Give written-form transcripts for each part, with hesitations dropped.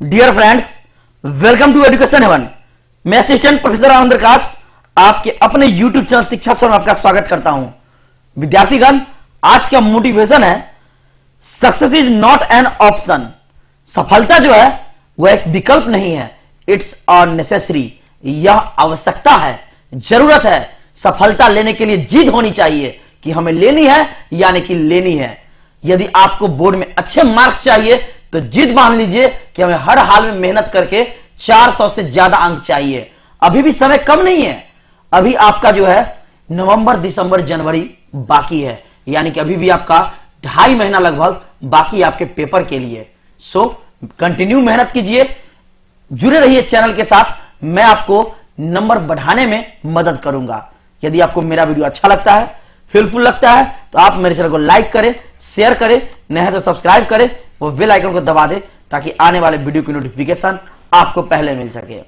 Dear friends, welcome to education heaven. मैं assistant professor Anand Prakash आपके अपने यूट्यूब चैनल शिक्षा सर में आपका स्वागत करता हूं। विद्यार्थीगण, आज का मोटिवेशन है success is not an option. सफलता जो है वह एक विकल्प नहीं है, इट्स अ नेसेसरी। यह आवश्यकता है, जरूरत है। सफलता लेने के लिए जिद होनी चाहिए कि हमें लेनी है यानी कि लेनी है। यदि आपको बोर्ड में अच्छे मार्क्स चाहिए तो जिद मान लीजिए कि हमें हर हाल में मेहनत करके 400 से ज्यादा अंक चाहिए। अभी भी समय कम नहीं है। अभी आपका जो है नवंबर, दिसंबर, जनवरी बाकी है, यानी कि अभी भी आपका 2.5 महीना लगभग बाकी आपके पेपर के लिए। सो कंटिन्यू मेहनत कीजिए, जुड़े रहिए चैनल के साथ। मैं आपको नंबर बढ़ाने में मदद करूंगा। यदि आपको मेरा वीडियो अच्छा लगता है, हेल्पफुल लगता है, तो आप मेरे चैनल को लाइक करें, शेयर करें, नहीं है तो सब्सक्राइब करें, वो बेल आइकन को दबा दें ताकि आने वाले वीडियो की नोटिफिकेशन आपको पहले मिल सके।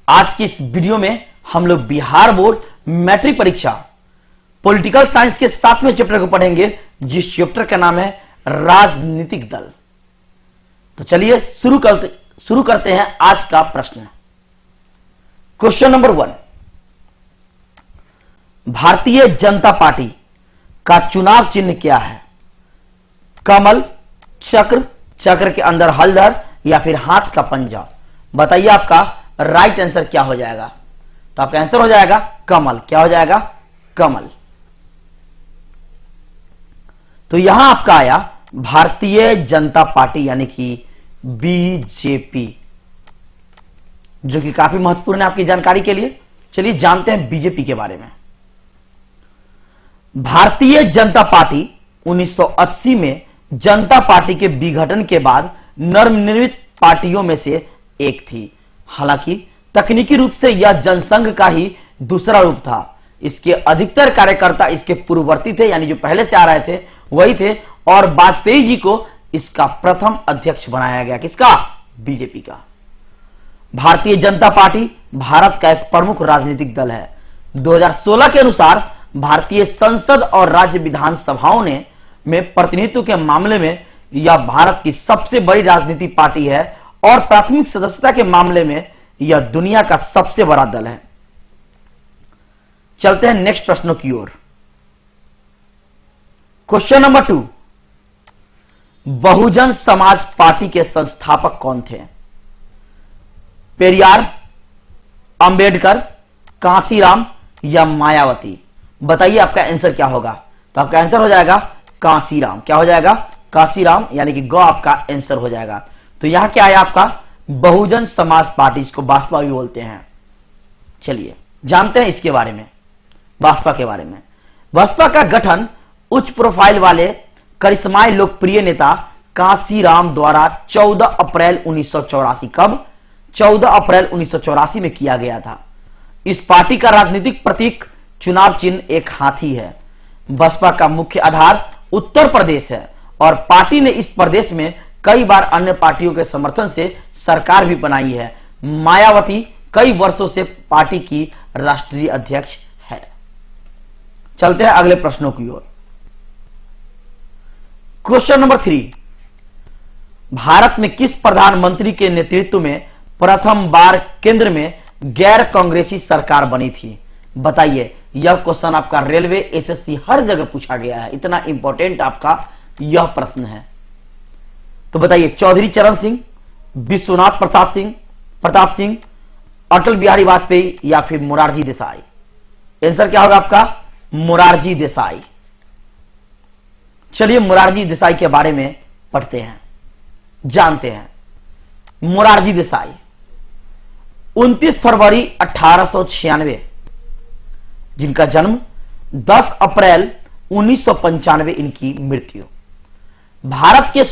आज की इस वीडियो में हम लोग बिहार बोर्ड मैट्रिक परीक्षा पॉलिटिकल साइंस के 7वें चैप्टर को पढ़ेंगे, जिस चैप्टर का नाम है राजनीतिक दल। तो चलिए शुरू करते हैं आज का प्रश्न। Question number 1, Bharatiya Janata party का चुनाव चिन्ह क्या है? कमल, चक्र, चक्र के अंदर हलधर या फिर हाथ का पंजा? बताइए आपका राइट आंसर क्या हो जाएगा। तो आपका आंसर हो जाएगा कमल। क्या हो जाएगा? कमल। तो यहां आपका आया भारतीय जनता पार्टी यानी कि बीजेपी, जो कि काफी महत्वपूर्ण है आपकी जानकारी के लिए। चलिए जानते हैं बीजेपी के बारे में। भारतीय जनता पार्टी 1980 में जनता पार्टी के विघटन के बाद नवनिर्मित पार्टियों में से एक थी। हालांकि तकनीकी रूप से यह जनसंघ का ही दूसरा रूप था। इसके अधिकतर कार्यकर्ता इसके पूर्ववर्ती थे, यानी जो पहले से आ रहे थे वही थे, और वाजपेयी जी को इसका प्रथम अध्यक्ष बनाया गया। किसका? बीजेपी का। भारतीय जनता पार्टी भारत का एक प्रमुख राजनीतिक दल है। 2016 के अनुसार भारतीय संसद और राज्य विधानसभाओं में प्रतिनिधित्व के मामले में यह भारत की सबसे बड़ी राजनीतिक पार्टी है और प्राथमिक सदस्यता के मामले में यह दुनिया का सबसे बड़ा दल है। चलते हैं नेक्स्ट प्रश्नों की ओर। Question number 2, Bahujan Samaj party के संस्थापक कौन थे? पेरियार, अंबेडकर, कांसीराम या मायावती? बताइए आपका आंसर क्या होगा। तो आपका आंसर हो जाएगा कांसीराम। क्या हो जाएगा? कांसीराम, यानी कि गौ आपका आंसर हो जाएगा। तो यहां क्या आया आपका? बहुजन समाज पार्टी, इसको बासपा भी बोलते हैं। चलिए जानते हैं इसके बारे में, बासपा के बारे में। बसपा का गठन उच्च प्रोफाइल वाले करिश्माई लोकप्रिय नेता कांसीराम द्वारा 14 अप्रैल 1984, कब? 14 अप्रैल 1984 में किया गया था। इस पार्टी का राजनीतिक प्रतीक चुनाव चिन्ह एक हाथी है। बसपा का मुख्य आधार उत्तर प्रदेश है और पार्टी ने इस प्रदेश में कई बार अन्य पार्टियों के समर्थन से सरकार भी बनाई है। मायावती कई वर्षों से पार्टी की राष्ट्रीय अध्यक्ष है। चलते हैं अगले प्रश्नों की ओर। क्वेश्चन नंबर 3, भारत में किस प्रधानमंत्री के नेतृत्व में प्रथम बार केंद्र में गैर कांग्रेसी सरकार बनी थी? बताइए। यह क्वेश्चन आपका रेलवे, एसएससी हर जगह पूछा गया है, इतना इंपॉर्टेंट आपका यह प्रश्न है। तो बताइए, चौधरी चरण सिंह, विश्वनाथ प्रताप सिंह, अटल बिहारी वाजपेयी या फिर मोरारजी देसाई? आंसर क्या होगा आपका? मोरारजी देसाई। चलिए मोरारजी देसाई के बारे में पढ़ते हैं, जानते हैं। मोरारजी देसाई 29 फरवरी 1896, जिनका जन्म 10 अप्रैल 1995, इनकी मृत्यु। भारत के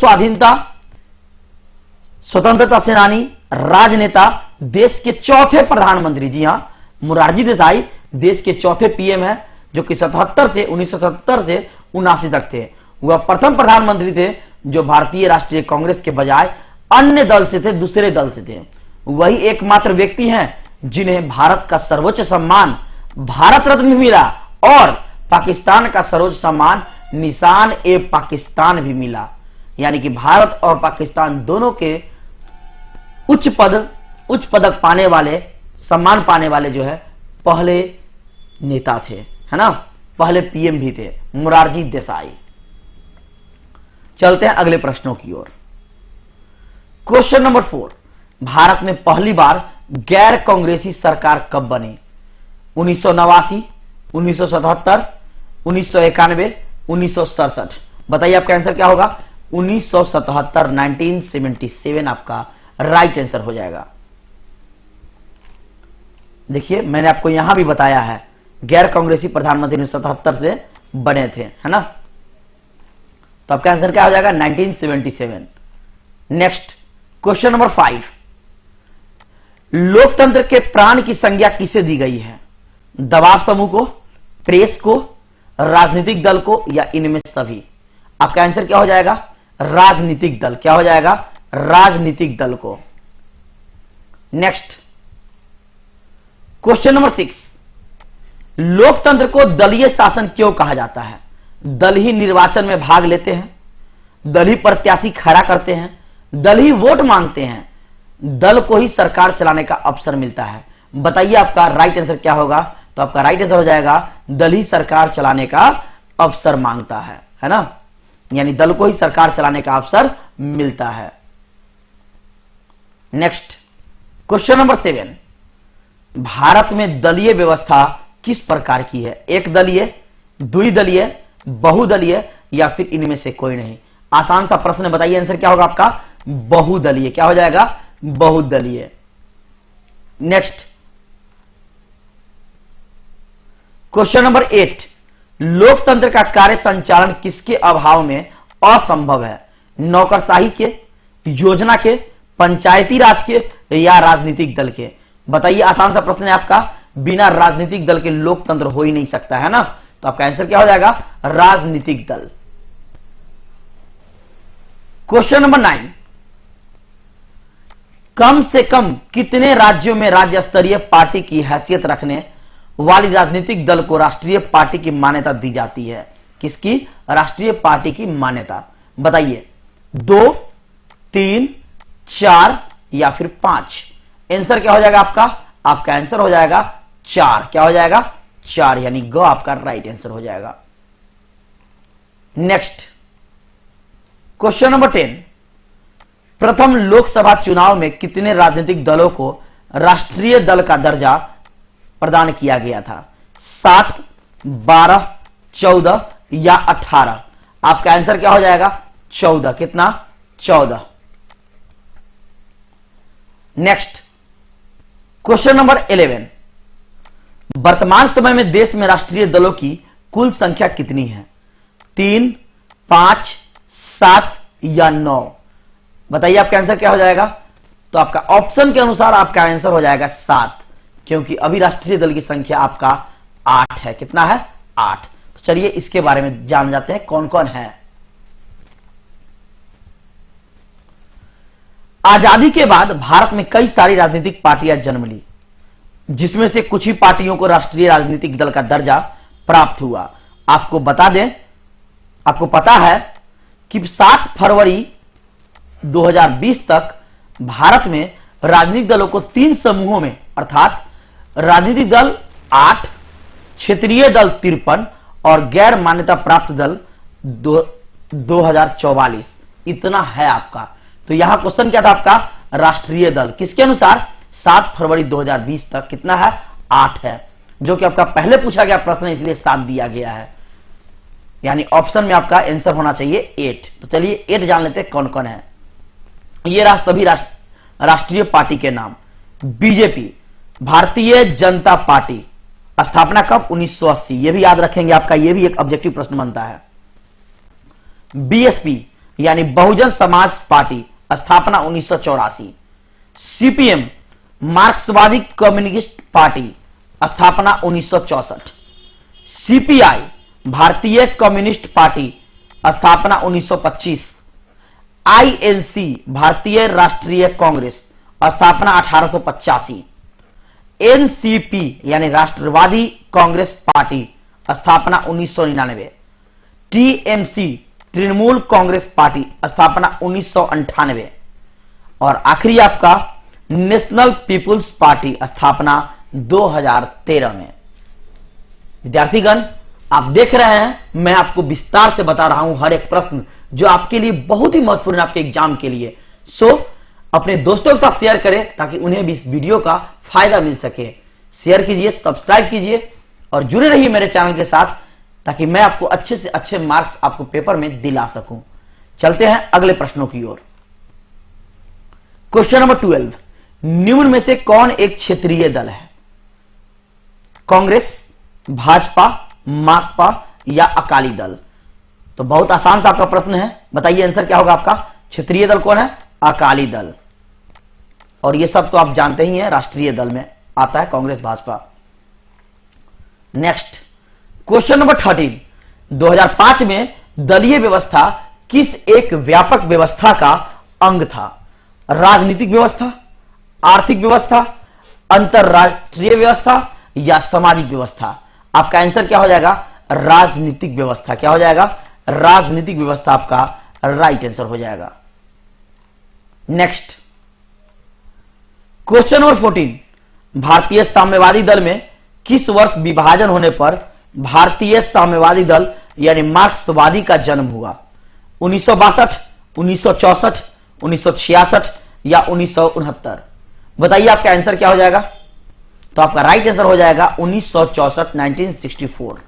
स्वतंत्रता सेनानी, राजनेता, देश के चौथे प्रधानमंत्री। जी हां, मोरारजी देसाई देश के चौथे पीएम हैं, जो कि 1977 से 79 तक थे। वह प्रथम प्रधानमंत्री थे जो भारतीय राष्ट्रीय कांग्रेस के बजाय अन्य दल से थे, दूसरे दल से थे। वही एकमात्र व्यक्ति हैं जिन्हें भारत का सर्वोच्च सम्मान भारत रत्न भी मिला और पाकिस्तान का सर्वोच्च सम्मान निशान ए पाकिस्तान भी मिला। यानी कि भारत और पाकिस्तान दोनों के उच्च पदक पाने वाले, सम्मान पाने वाले जो है पहले नेता थे, है ना, पहले पीएम भी थे, मोरारजी देसाई। चलते हैं अगले प्रश्नों की ओर। क्वेश्चन नंबर 4, भारत में पहली बार गैर कांग्रेसी सरकार कब बनी? 1989, 1977, 1991, 1967। बताइए आपका आंसर क्या होगा? 1977, 1977 आपका राइट आंसर हो जाएगा। देखिए मैंने आपको यहां भी बताया है गैर कांग्रेसी प्रधानमंत्री 1977 से बने थे, है ना। तो आपका आंसर क्या हो जाएगा? 1977। नेक्स्ट क्वेश्चन नंबर 5, लोकतंत्र के प्राण की संज्ञा किसे दी गई है? दबाव समूह को, प्रेस को, राजनीतिक दल को, या इनमें सभी? आपका आंसर क्या हो जाएगा? राजनीतिक दल। क्या हो जाएगा? राजनीतिक दल को। नेक्स्ट क्वेश्चन नंबर 6, लोकतंत्र को दलीय शासन क्यों कहा जाता है? दल ही निर्वाचन में भाग लेते हैं, दल ही प्रत्याशी खड़ा करते हैं, दल ही वोट मांगते हैं, दल को ही सरकार चलाने का अवसर मिलता है। बताइए आपका राइट आंसर क्या होगा? तो आपका राइट आंसर हो जाएगा दल ही सरकार चलाने का अवसर मांगता है ना, यानी दल को ही सरकार चलाने का अवसर मिलता है। नेक्स्ट क्वेश्चन नंबर 7, भारत में दलीय व्यवस्था किस प्रकार की है? एक दलीय, द्विदलीय, बहुदलीय, या फिर इनमें से कोई नहीं? आसान सा प्रश्न, बताइए आंसर क्या होगा आपका? बहुदलीय। क्या हो जाएगा? बहुदलीय। नेक्स्ट क्वेश्चन नंबर 8, लोकतंत्र का कार्य संचालन किसके अभाव में असंभव है? नौकरशाही के, योजना के, पंचायती राज के, या राजनीतिक दल के? बताइए, आसान सा प्रश्न है आपका, बिना राजनीतिक दल के लोकतंत्र हो ही नहीं सकता, है ना। तो आपका आंसर क्या हो जाएगा? राजनीतिक दल। क्वेश्चन नंबर 9, कम से कम कितने राज्यों में राज्य स्तरीय पार्टी की हैसियत रखने वाली राजनीतिक दल को राष्ट्रीय पार्टी की मान्यता दी जाती है? किसकी राष्ट्रीय पार्टी की मान्यता? बताइए, 2, 3, 4 या फिर 5? आंसर क्या हो जाएगा आपका? आपका आंसर हो जाएगा 4। क्या हो जाएगा? 4, यानी ग आपका राइट आंसर हो जाएगा। नेक्स्ट क्वेश्चन नंबर 10, प्रथम लोकसभा चुनाव में कितने राजनीतिक दलों को राष्ट्रीय दल का दर्जा प्रदान किया गया था? 7, 12, 14 या 18? आपका आंसर क्या हो जाएगा? 14। कितना? 14। नेक्स्ट क्वेश्चन नंबर 11, वर्तमान समय में देश में राष्ट्रीय दलों की कुल संख्या कितनी है? 3, 5, 7 या 9? बताइए आपका आंसर क्या हो जाएगा? तो आपका ऑप्शन के अनुसार आपका आंसर हो जाएगा 7, क्योंकि अभी राष्ट्रीय दल की संख्या आपका 8 है। कितना है? 8। तो चलिए इसके बारे में जान जाते हैं कौन कौन है। आजादी के बाद भारत में कई सारी राजनीतिक पार्टियां जन्म ली, जिसमें से कुछ ही पार्टियों को राष्ट्रीय राजनीतिक दल का दर्जा प्राप्त हुआ। आपको बता दें, आपको पता है कि 7 फरवरी 2020 तक भारत में राजनीतिक दलों को 3 समूहों में, अर्थात राजनीतिक दल 8, क्षेत्रीय दल 53 और गैर मान्यता प्राप्त दल 2044, इतना है आपका। तो यहां क्वेश्चन क्या था आपका? राष्ट्रीय दल किसके अनुसार? 7 फरवरी 2020 तक कितना है? 8 है, जो कि आपका पहले पूछा गया प्रश्न, इसलिए 7 दिया गया है, यानी ऑप्शन में आपका आंसर होना चाहिए 8। तो चलिए 8 जान लेते हैं कौन कौन है। ये रहा सभी राष्ट्रीय पार्टी के नाम। बीजेपी, भारतीय जनता पार्टी, स्थापना कब? 1980। ये भी याद रखेंगे आपका, ये भी एक ऑब्जेक्टिव प्रश्न बनता है। बीएसपी यानी बहुजन समाज पार्टी, स्थापना 1984। सीपीएम, मार्क्सवादी कम्युनिस्ट पार्टी, स्थापना 1964। सीपीआई, भारतीय कम्युनिस्ट पार्टी, स्थापना 1925। आईएनसी, भारतीय राष्ट्रीय कांग्रेस, स्थापना 1885। एनसीपी यानी राष्ट्रवादी कांग्रेस पार्टी, स्थापना 1999। टीएमसी, तृणमूल कांग्रेस पार्टी स्थापना 1998। और आखिरी आपका नेशनल पीपुल्स पार्टी स्थापना 2013 में। विद्यार्थीगण, आप देख रहे हैं मैं आपको विस्तार से बता रहा हूं हर एक प्रश्न जो आपके लिए बहुत ही महत्वपूर्ण है आपके एग्जाम के लिए। सो अपने दोस्तों के साथ शेयर करें ताकि उन्हें भी इस वीडियो का फायदा मिल सके। शेयर कीजिए, सब्सक्राइब कीजिए और जुड़े रहिए मेरे चैनल के साथ ताकि मैं आपको अच्छे से अच्छे मार्क्स आपको पेपर में दिला सकूं। चलते हैं अगले प्रश्नों की ओर। क्वेश्चन नंबर 12, निम्न में से कौन एक क्षेत्रीय दल है? कांग्रेस, भाजपा, माकपा या अकाली दल? तो बहुत आसान सा आपका प्रश्न है, बताइए आंसर क्या होगा आपका। क्षेत्रीय दल कौन है? अकाली दल। और ये सब तो आप जानते ही हैं, राष्ट्रीय दल में आता है Congress, Bhajpa. Next question number 13, 2005 में दलीय व्यवस्था किस एक व्यापक व्यवस्था का अंग था? राजनीतिक व्यवस्था, आर्थिक व्यवस्था, अंतरराष्ट्रीय व्यवस्था या सामाजिक व्यवस्था? आपका आंसर क्या हो जाएगा? राजनीतिक व्यवस्था। क्या हो जाएगा? राजनीतिक व्यवस्था आपका राइट आंसर हो जाएगा। नेक्स्ट क्वेश्चन नंबर 14, भारतीय साम्यवादी दल में किस वर्ष विभाजन होने पर भारतीय साम्यवादी दल यानी मार्क्सवादी का जन्म हुआ? 1962, 1964, 1966 या 1969? बताइए आपका आंसर क्या हो जाएगा। तो आपका राइट आंसर हो जाएगा 1964, 1964।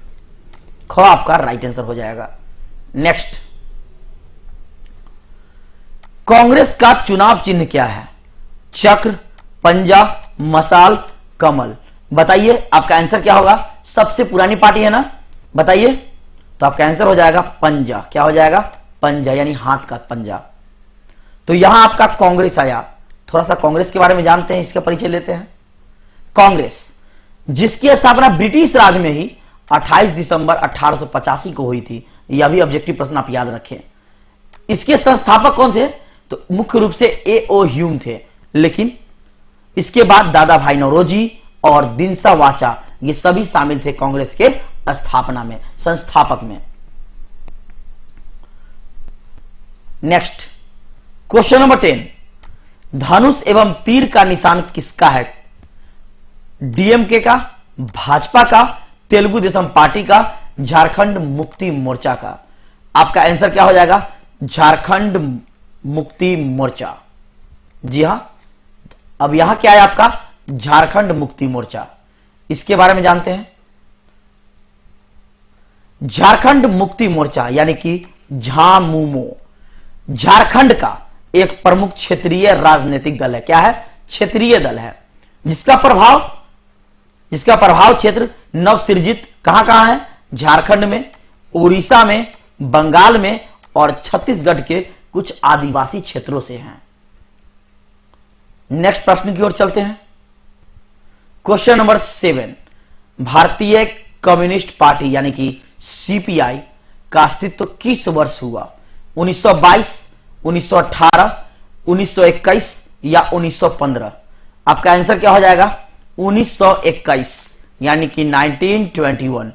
ख आपका राइट आंसर हो जाएगा। नेक्स्ट, कांग्रेस का चुनाव चिन्ह क्या है? चक्र, पंजा, मसाल, कमल? बताइए आपका आंसर क्या होगा। सबसे पुरानी पार्टी है ना, बताइए। तो आपका आंसर हो जाएगा पंजा। क्या हो जाएगा? पंजा यानी हाथ का पंजा। तो यहां आपका कांग्रेस आया। थोड़ा सा कांग्रेस के बारे में जानते हैं, इसका परिचय लेते हैं। कांग्रेस जिसकी स्थापना ब्रिटिश राज में ही 28 दिसंबर 1885 को हुई थी। यह भी ऑब्जेक्टिव प्रश्न आप याद रखें। इसके संस्थापक कौन थे? तो मुख्य रूप से A.O. ह्यूम थे, लेकिन इसके बाद दादा भाई नौरोजी और दिनसा वाचा ये सभी शामिल थे कांग्रेस के स्थापना में, संस्थापक में। नेक्स्ट क्वेश्चन नंबर 10, धनुष एवं तीर का निशान किसका है? डीएमके का, भाजपा का, तेलुगु देशम पार्टी का, झारखंड मुक्ति मोर्चा का? आपका आंसर क्या हो जाएगा? झारखंड मुक्ति मोर्चा। जी हां, अब यहां क्या है आपका? झारखंड मुक्ति मोर्चा। इसके बारे में जानते हैं। झारखंड मुक्ति मोर्चा यानी कि झामुमो झारखंड का एक प्रमुख क्षेत्रीय राजनीतिक दल है। क्या है? क्षेत्रीय दल है, जिसका प्रभाव क्षेत्र नवसृजित कहां है? झारखंड में, उड़ीसा में, बंगाल में और छत्तीसगढ़ के कुछ आदिवासी क्षेत्रों से हैं। नेक्स्ट प्रश्न की ओर चलते हैं। क्वेश्चन नंबर 7, भारतीय कम्युनिस्ट पार्टी यानी कि सीपीआई का अस्तित्व किस वर्ष हुआ? 1922, 1918, 1921 या 1915? आपका आंसर क्या हो जाएगा? 1921 यानी कि 1921।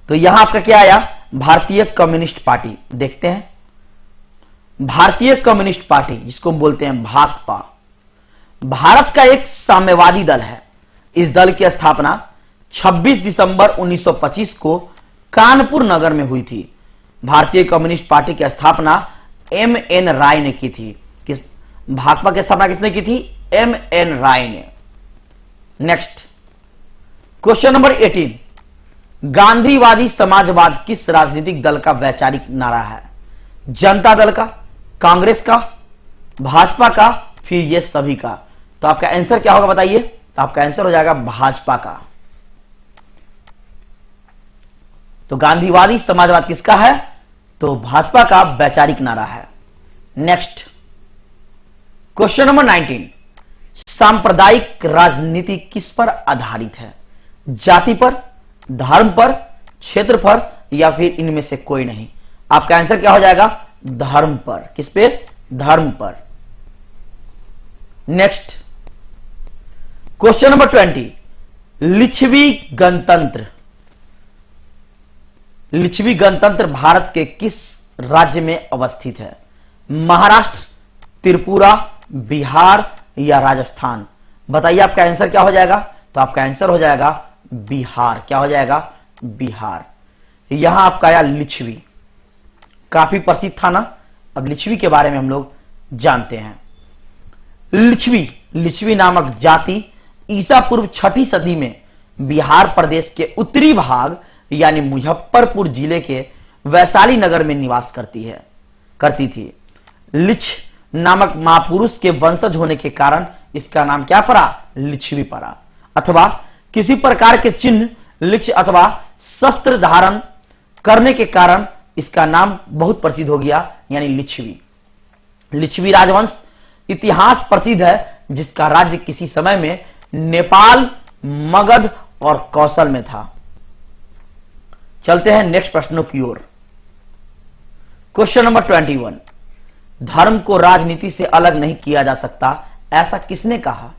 तो यहां आपका क्या आया? भारतीय कम्युनिस्ट पार्टी। देखते हैं। भारतीय कम्युनिस्ट पार्टी जिसको बोलते हैं भाकपा, भारत का एक साम्यवादी दल है। इस दल की स्थापना 26 दिसंबर 1925 को कानपुर नगर में हुई थी। भारतीय कम्युनिस्ट पार्टी की स्थापना M.N. राय ने की थी। किस भाकपा की स्थापना किसने की थी? M.N. राय ने। नेक्स्ट क्वेश्चन नंबर 18, गांधीवादी समाजवाद किस राजनीतिक दल का वैचारिक नारा है? जनता दल का, कांग्रेस का, भाजपा का, फिर ये सभी का? तो आपका आंसर क्या होगा बताइए। तो आपका आंसर हो जाएगा भाजपा का। तो गांधीवादी समाजवाद किसका है? तो भाजपा का वैचारिक नारा है। नेक्स्ट क्वेश्चन नंबर 19, सांप्रदायिक राजनीति किस पर आधारित है? जाति पर, धर्म पर, क्षेत्र पर या फिर इनमें से कोई नहीं? आपका आंसर क्या हो जाएगा? धर्म पर। किस पे? धर्म पर। नेक्स्ट क्वेश्चन नंबर 20, लिच्छवी गणतंत्र लिच्छवी गणतंत्र भारत के किस राज्य में अवस्थित है? महाराष्ट्र, त्रिपुरा, बिहार या राजस्थान? बताइए आपका आंसर क्या हो जाएगा? तो आपका आंसर हो जाएगा बिहार। क्या हो जाएगा? बिहार। यहां आपका आया लिच्छवी, काफी प्रसिद्ध था ना। अब लिच्छवी के बारे में हम लोग जानते हैं। लिच्छवी नामक जाति ईसा पूर्व 6ठी सदी में बिहार प्रदेश के उत्तरी भाग यानी मुजफ्फरपुर जिले के वैशाली नगर में निवास करती थी। लिच्छ नामक महापुरुष के वंशज होने के कारण इसका नाम क्या पड़ा? लिच्छवी पड़ा। अथवा किसी प्रकार के चिन्ह, लिच्छ अथवा शस्त्र धारण करने के कारण इसका नाम बहुत प्रसिद्ध हो गया, यानी लिच्छवी। लिच्छवी राजवंश इतिहास प्रसिद्ध है, जिसका राज्य किसी समय में नेपाल, मगध और कौशल में था। चलते हैं नेक्स्ट प्रश्नों की ओर। क्वेश्चन नंबर 21, धर्म को राजनीति से अलग नहीं किया जा सकता, ऐसा किसने कहा?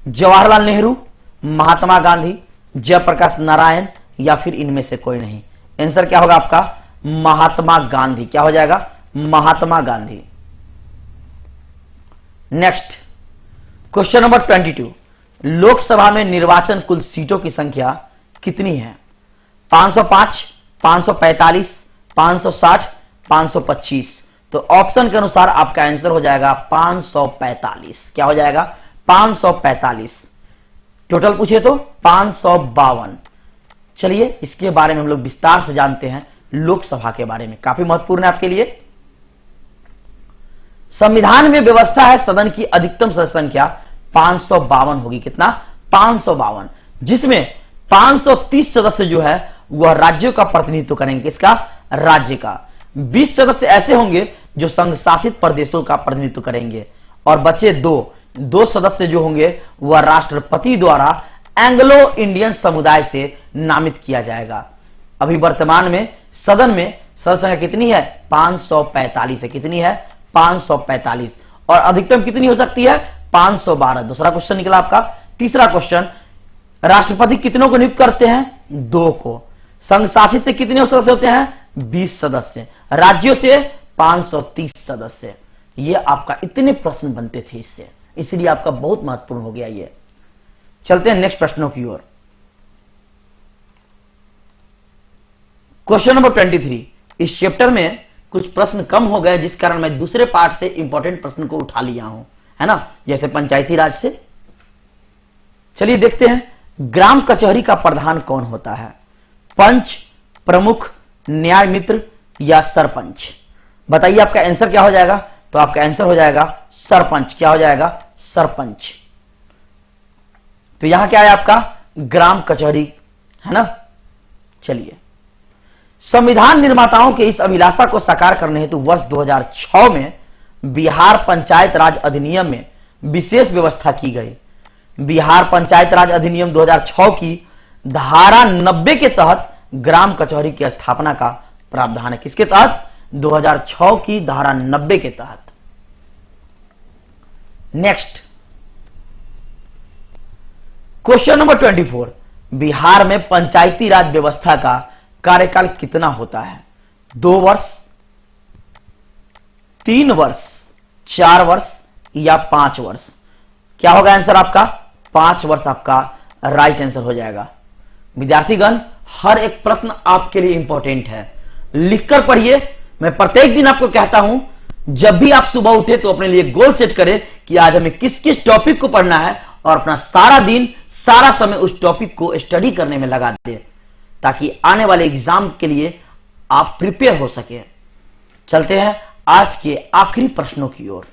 जवाहरलाल नेहरू, महात्मा गांधी, जयप्रकाश नारायण या फिर इनमें से कोई नहीं? आंसर क्या होगा आपका? महात्मा गांधी। क्या हो जाएगा? Mahatma Gandhi. Next question number 22, Lok Sabha में निर्वाचन कुल सीटों की संख्या कितनी है? 505, 545, 560, 525? तो ऑप्शन के अनुसार आपका आंसर हो जाएगा 545। क्या हो जाएगा? 545। टोटल पूछे तो 552। चलिए इसके बारे में हम लोग विस्तार से जानते हैं। लोकसभा के बारे में काफी महत्वपूर्ण है आपके लिए। संविधान में व्यवस्था है सदन की अधिकतम सदस्य संख्या 552 होगी। कितना? 552, जिसमें 530 सदस्य जो है वह राज्यों का प्रतिनिधित्व करेंगे। किसका? राज्य का। 20 सदस्य ऐसे होंगे जो संघ शासित प्रदेशों का प्रतिनिधित्व करेंगे, और बचे दो सदस्य जो होंगे वह राष्ट्रपति द्वारा एंग्लो इंडियन समुदाय से नामित किया जाएगा। अभी वर्तमान में सदन में सदस्य संख्या कितनी है? 545 है। कितनी है? 545। और अधिकतम कितनी हो सकती है? 512। दूसरा क्वेश्चन निकला आपका। तीसरा क्वेश्चन, राष्ट्रपति कितनों को नियुक्त करते हैं? 2 को। संघ शासित से कितने सदस्य होते हैं? 20 सदस्य। राज्यों से 530 सदस्य। ये आपका इतने प्रश्न बनते थे इससे, इसलिए आपका बहुत महत्वपूर्ण हो गया ये। चलते हैं नेक्स्ट प्रश्नों की ओर। क्वेश्चन नंबर 23, इस चैप्टर में कुछ प्रश्न कम हो गए, जिस कारण मैं दूसरे पार्ट से इंपॉर्टेंट प्रश्न को उठा लिया हूं, है ना, जैसे पंचायती राज से। चलिए देखते हैं, ग्राम कचहरी का प्रधान कौन होता है? पंच, प्रमुख, न्याय मित्र या सरपंच? बताइए आपका आंसर क्या हो जाएगा? तो आपका आंसर हो जाएगा सरपंच। क्या हो जाएगा? सरपंच। तो यहां क्या है आपका? ग्राम कचहरी, है ना। चलिए, संविधान निर्माताओं के इस अभिलाषा को साकार करने हेतु वर्ष 2006 में बिहार पंचायत राज अधिनियम में विशेष व्यवस्था की गई। बिहार पंचायत राज अधिनियम 2006 की धारा 90 के तहत ग्राम कचहरी की स्थापना का प्रावधान है। किसके तहत? 2006 की धारा 90 के तहत। नेक्स्ट क्वेश्चन नंबर 24, बिहार में पंचायती राज व्यवस्था का कार्यकाल कितना होता है? 2 वर्ष, 3 वर्ष, 4 वर्ष या 5 वर्ष? क्या होगा आंसर आपका? 5 वर्ष आपका राइट आंसर हो जाएगा। विद्यार्थीगण, हर एक प्रश्न आपके लिए इंपॉर्टेंट है, लिखकर पढ़िए। मैं प्रत्येक दिन आपको कहता हूं, जब भी आप सुबह उठे तो अपने लिए गोल सेट करें कि आज हमें किस किस टॉपिक को पढ़ना है, और अपना सारा दिन, सारा समय उस टॉपिक को स्टडी करने में लगा दें, ताकि आने वाले एग्जाम के लिए आप प्रिपेयर हो सके। चलते हैं आज के आखिरी प्रश्नों की ओर।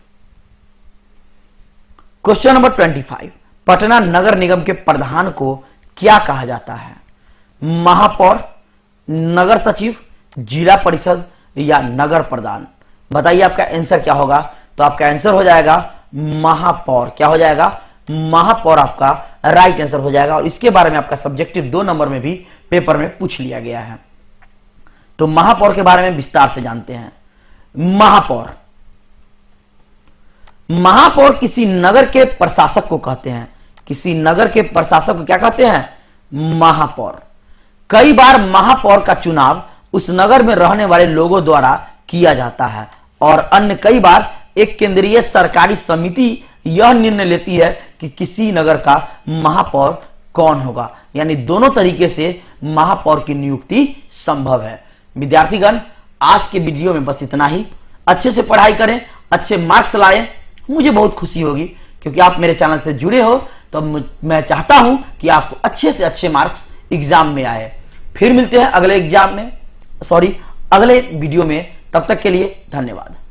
क्वेश्चन नंबर 25, पटना नगर निगम के प्रधान को क्या कहा जाता है? महापौर, नगर सचिव, जिला परिषद या नगर प्रधान? बताइए आपका आंसर क्या होगा? तो आपका आंसर हो जाएगा महापौर। क्या हो जाएगा? महापौर आपका राइट आंसर हो जाएगा। और इसके बारे में आपका सब्जेक्टिव 2 नंबर में भी पेपर में पूछ लिया गया है। तो महापौर के बारे में विस्तार से जानते हैं। महापौर किसी नगर के प्रशासक को कहते हैं। किसी नगर के प्रशासक को क्या कहते हैं? महापौर। कई बार महापौर का चुनाव उस नगर में रहने वाले लोगों द्वारा किया जाता है और अन्य कई बार एक केंद्रीय सरकारी समिति यह निर्णय लेती है कि किसी नगर का महापौर कौन होगा। यानी दोनों तरीके से महापौर की नियुक्ति संभव है। विद्यार्थीगण, आज के वीडियो में बस इतना ही। अच्छे से पढ़ाई करें, अच्छे मार्क्स लाएं, मुझे बहुत खुशी होगी क्योंकि आप मेरे चैनल से जुड़े हो। तो मैं चाहता हूं कि आपको अच्छे से अच्छे मार्क्स एग्जाम में आए। फिर मिलते हैं अगले वीडियो में। तब तक के लिए धन्यवाद।